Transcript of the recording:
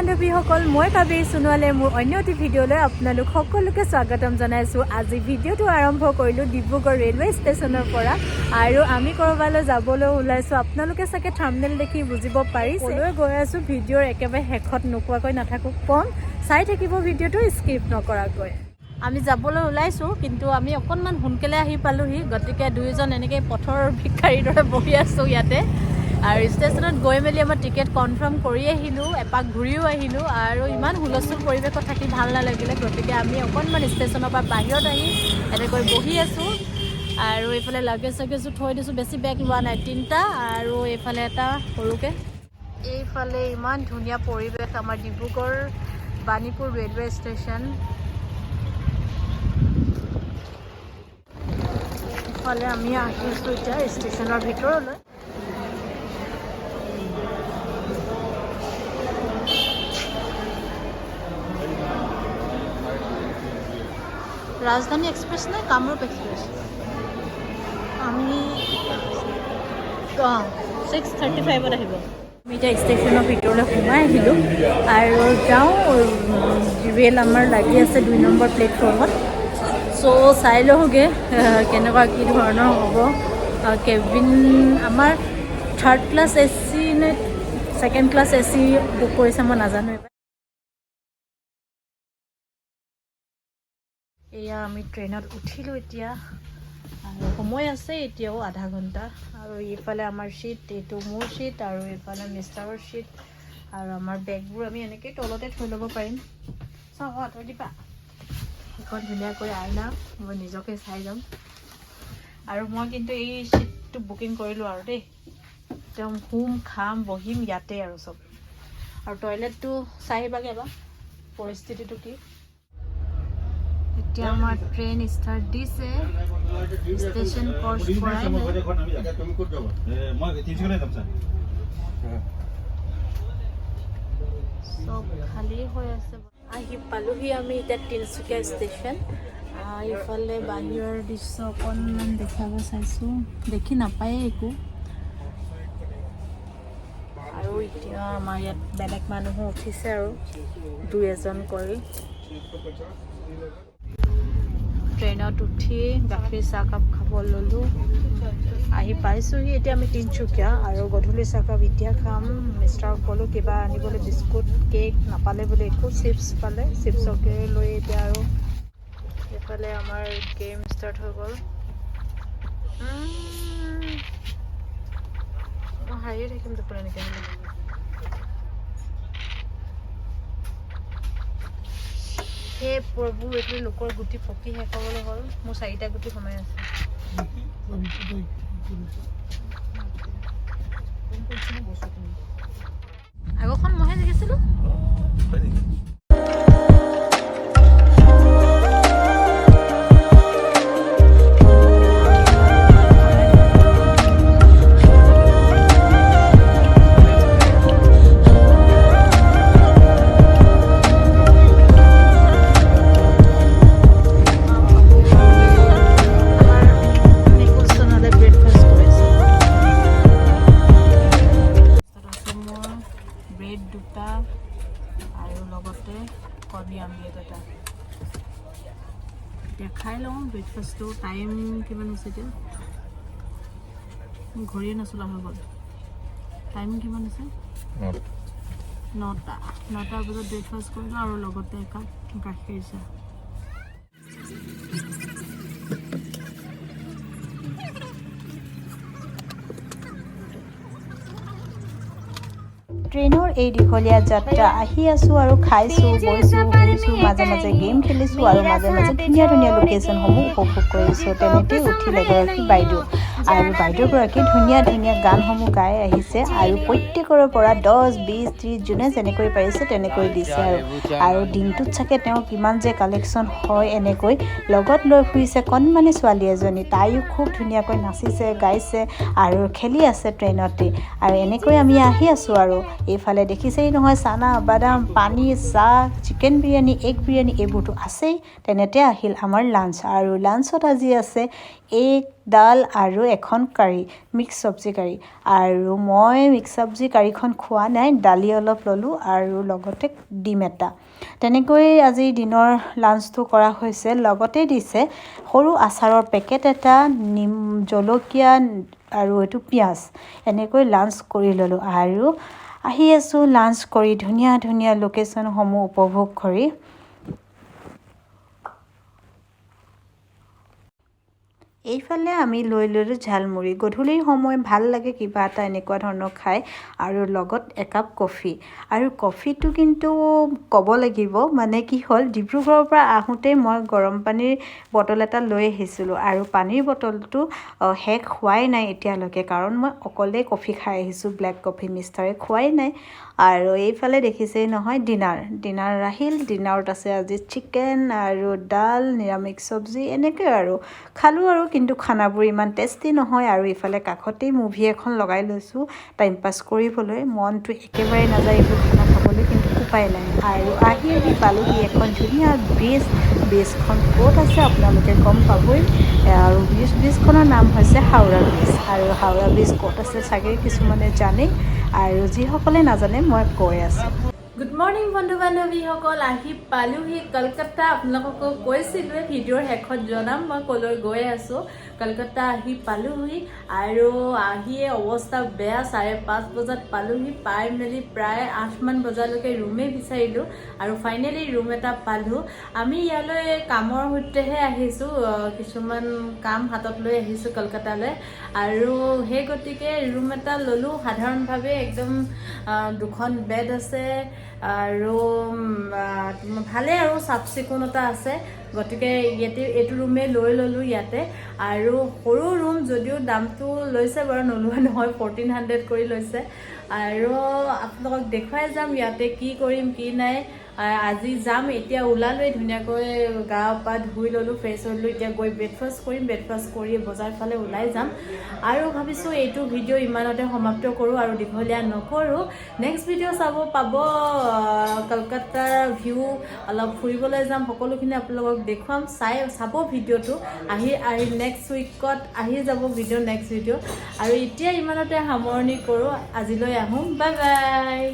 বান্ধৱীসকল মই কাবেৰী সোণোৱালে মোৰ অন্য এটি ভিডিঅ'লৈ আপোনালোক সকলোকে স্বাগতম জনাইছোঁ। আজি ভিডিঅ'টো আৰম্ভ কৰিলোঁ ডিব্ৰুগড় ৰেলৱে ষ্টেচনৰ পৰা আৰু আমি ক'ৰবালৈ যাবলৈ ওলাইছোঁ। আপোনালোকে চাগে থাম্বনেইল দেখি বুজিব পাৰিছে ক'লৈ গৈ আছোঁ। ভিডিঅ'ৰ একেবাৰে শেষত নোকোৱাকৈ নাথাকোঁ, কম চাই থাকিব ভিডিঅ'টো স্কিপ নকৰাকৈ। আমি যাবলৈ ওলাইছোঁ, কিন্তু আমি অকণমান সোনকালে আহি পালোঁহি, গতিকে দুয়োজন এনেকৈ পথৰ ভিক্ষাৰীৰ দৰে বহি আছোঁ ইয়াতে। আৰু ষ্টেচনত গৈ মেলি আমাৰ টিকেট কনফাৰ্ম কৰি আহিলোঁ, এপাক ঘূৰিও আহিলোঁ আৰু ইমান হুলস্থুল পৰিৱেশত থাকি ভাল নালাগিলে, গতিকে আমি অকণমান ষ্টেচনৰ পৰা বাহিৰত আহি এনেকৈ বহি আছোঁ। আৰু এইফালে লাগেজ চাগেজো থৈ দিছোঁ, বেছি বেগ লোৱা নাই, 3টা আৰু এইফালে এটা সৰুকৈ। এইফালে ইমান ধুনীয়া পৰিৱেশ আমাৰ ডিব্ৰুগড় বাণীপুৰ ৰেলৱে ষ্টেচন। এইফালে আমি আহিছোঁ এতিয়া ষ্টেচনৰ ভিতৰলৈ। ৰাজধানী এক্সপ্ৰেছ নে কামৰূপ এক্সপ্ৰেছ? আমি 6:35ত আহিব। আমি এতিয়া ষ্টেচনৰ ভিতৰলৈ সোমাই আহিলোঁ আৰু যাওঁ। ৰেল আমাৰ লাগি আছে 2 নম্বৰ প্লেটফৰ্মত। চ' চাই লওঁগৈ কেনেকুৱা কি ধৰণৰ হ'ব। কেবিন আমাৰ 3rd ক্লাছ AC নে 2nd ক্লাছ AC বুক কৰিছে, মই নাজানো। এয়া আমি ট্ৰেইনত উঠিলোঁ এতিয়া, আৰু সময় আছে এতিয়াও আধা ঘণ্টা। আৰু এইফালে আমাৰ ছিট, এইটো মোৰ ছিট আৰু এইফালে মিষ্টাৰৰ ছিট। আৰু আমাৰ বেগবোৰ আমি এনেকৈ তলতে থৈ ল'ব পাৰিম। চাওঁ থৈ দিবা, সেইখন ধুনীয়াকৈ আইনা, মই নিজকে চাই যাম। আৰু মই কিন্তু এই ছিটটো বুকিং কৰিলোঁ আৰু দেই, একদম শুম খাম বহিম ইয়াতে আৰু চব। আৰু টয়লেটটো চাই আহিবাগৈ এবাৰ পৰিস্থিতিটো কি। এতিয়া আমাৰ ট্ৰেইন ষ্টাৰ্ট দিছে, ষ্টেচন ক্ৰছ কৰাই নাই, চব খালী হৈ আছে। আহি পালোহি আমি এতিয়া তিনিচুকীয়া ষ্টেচন। এইফালে বাহিৰৰ দৃশ্য অকণমান দেখাব চাইছোঁ, দেখি নাপায়েই একো। আৰু এতিয়া আমাৰ ইয়াত বেলেগ মানুহো উঠিছে আৰু 2-এজন কৰি। ট্ৰেইনত উঠি গাখীৰ চাহকাপ খাব ল'লোঁ। আহি পাইছোঁহি এতিয়া আমি তিনিচুকীয়া, আৰু গধূলি চাহকাপ এতিয়া খাম। মিষ্টাৰক ক'লোঁ কিবা আনিবলৈ, বিস্কুট কেক নাপালে বোলে একো, চিপছ পালে, চিপছকে লৈ এতিয়া। আৰু এইফালে আমাৰ গেম ষ্টাৰ্ট হৈ গ'ল। মই হাৰিয়ে থাকিম দেখোন এনেকৈ হ'লে। হে প্ৰভু, এইটো লোকৰ গুটি পকি শেষ হ'বলৈ হ'ল, মোৰ 4টা গুটি সোমাই আছে। আগৰখন মইহে দেখিছিলোঁ। ব্ৰেড 2টা আৰু লগতে কণী আমলেট এটা। এতিয়া খাই লওঁ ব্ৰেকফাষ্টটো। টাইম কিমান হৈছে এতিয়া? ঘড়ীয়ে নচলা হৈ গ'ল। টাইম কিমান হৈছে? 9টা বজাত ব্ৰেকফাষ্ট কৰিলোঁ আৰু লগতে একাপ গাখীৰ চাহ। ট্ৰেইনৰ এই দীঘলীয়া যাত্ৰা আহি আছোঁ আৰু খাইছোঁ, বৈছোঁ, শুইছোঁ, মাজে মাজে গেম খেলিছোঁ আৰু মাজে মাজে ধুনীয়া ধুনীয়া লোকেশ্যনসমূহ উপভোগ কৰিছোঁ। তেনেতেই উঠিল এগৰাকী বাইদেউ, আৰু বাইদেউগৰাকী ধুনীয়া ধুনীয়া গানসমূহ গাই আহিছে, আৰু প্ৰত্যেকৰে পৰা 10, 20, 30 যোনে যেনেকৈ পাৰিছে তেনেকৈ দিছে। আৰু দিনটোত চাগে তেওঁ কিমান যে কালেকশ্যন হয়। এনেকৈ লগত লৈ ফুৰিছে কণমানি ছোৱালী এজনী, তাইও খুব ধুনীয়াকৈ নাচিছে, গাইছে আৰু খেলি আছে ট্ৰেইনতে। আৰু এনেকৈ আমি আহি আছোঁ। আৰু এইফালে দেখিছেই নহয়, চানা বাদাম, পানী, চাহ, চিকেন বিৰিয়ানী, এগ বিৰিয়ানী এইবোৰতো আছেই। তেনেতে আহিল আমাৰ লাঞ্চ, আৰু লাঞ্চত আজি আছে এগ দাল আৰু এখন কাৰী মিক্স চব্জি কাৰী আৰু মই মিক্স চব্জি কাৰীখন খোৱা নাই দালি অলপ ল'লোঁ আৰু লগতে ডিম এটা তেনেকৈ আজি দিনৰ লাঞ্চটো কৰা হৈছে লগতে দিছে সৰু আচাৰৰ পেকেট এটা নিম জলকীয়া আৰু এইটো পিঁয়াজ এনেকৈ লাঞ্চ কৰি ল'লোঁ আৰু আহি আছোঁ লাঞ্চ কৰি ধুনীয়া ধুনীয়া লোকেশ্যনসমূহ উপভোগ কৰি এইফালে আমি লৈ ল'লোঁ ঝালমুড়ি গধূলিৰ সময় ভাল লাগে কিবা এটা এনেকুৱা ধৰণৰ খাই আৰু লগত একাপ কফি আৰু কফিটো কিন্তু ক'ব লাগিব মানে কি হ'ল ডিব্ৰুগড়ৰ পৰা আহোঁতেই মই গৰম পানীৰ বটল এটা লৈ আহিছিলোঁ আৰু পানীৰ বটলটো শেষ হোৱাই নাই এতিয়ালৈকে কাৰণ মই অকলেই কফি খাই আহিছোঁ ব্লেক কফি মিষ্টাৰে খোৱাই নাই আৰু এইফালে দেখিছেই নহয় ডিনাৰ আহিল ডিনাৰত আছে আজি চিকেন আৰু ডাল নিৰামিষ চব্জি এনেকৈ আৰু খালোঁ আৰু কিন্তু খানাবোৰ ইমান টেষ্টি নহয় আৰু ইফালে কাষতেই মুভি এখন লগাই লৈছোঁ টাইম পাছ কৰিবলৈ মনটো একেবাৰে নাযায় এইবোৰ খানা খাবলৈ কিন্তু উপায় নাই আৰু আহি পালোঁহি এখন ধুনীয়া ব্ৰিজখন ক'ত আছে আপোনালোকে গম পাবই আৰু ব্ৰিজখনৰ নাম হৈছে হাওৰা ব্ৰিজ আৰু হাওৰা ব্ৰিজ ক'ত আছে চাগে কিছুমানে জানেই আৰু যিসকলে নাজানে মই কৈ আছোঁ গুড মৰ্ণিং বন্ধু বান্ধৱীসকল আহি পালোহি কলকাতা আপোনালোকক কৈছিলোঁৱে ভিডিঅ'ৰ শেষত জনাম মই কলৈ গৈ আছোঁ কলকাতা আহি পালোহি আৰু আহিয়ে অৱস্থা বেয়া 5:30 বজাত পালোহি পাই মেলি প্ৰায় 8 মান বজালৈকে ৰুমেই বিচাৰিলোঁ আৰু ফাইনেলি ৰুম এটা পালোঁ আমি ইয়ালৈ কামৰ সূত্ৰেহে আহিছোঁ কিছুমান কাম হাতত লৈ আহিছোঁ কলকাতালৈ আৰু সেই গতিকে ৰুম এটা ল'লোঁ সাধাৰণভাৱে একদম দুখন বেড আছে আৰু ভালে আৰু চাফ চিকুণতা আছে গতিকে এইটো ৰুমেই লৈ ল'লোঁ ইয়াতে আৰু সৰু ৰুম যদিও দামটো লৈছে বাৰু নোলোৱা নহয় 1400 কৰি লৈছে আৰু আপোনালোকক দেখুৱাই যাম ইয়াতে কি কৰিম কি নাই আজি যাম এতিয়া ওলালোৱে ধুনীয়াকৈ গা পা ধুই ল'লোঁ ফ্ৰেছ হ'লোঁ এতিয়া গৈ ব্ৰেকফাষ্ট কৰি বজাৰ ফালে ওলাই যাম আৰু ভাবিছোঁ এইটো ভিডিঅ' ইমানতে সমাপ্ত কৰোঁ আৰু দীঘলীয়া নকৰোঁ নেক্সট ভিডিঅ' চাব পাব কলকাতাৰ ভিউ অলপ ফুৰিবলৈ যাম সকলোখিনি আপোনালোকক দেখুৱাম চাব ভিডিঅ'টো আহি নেক্সট উইকত আহি যাব নেক্সট ভিডিঅ' আৰু এতিয়া ইমানতে সামৰণি কৰোঁ আজিলৈ আহোঁ বাই বাই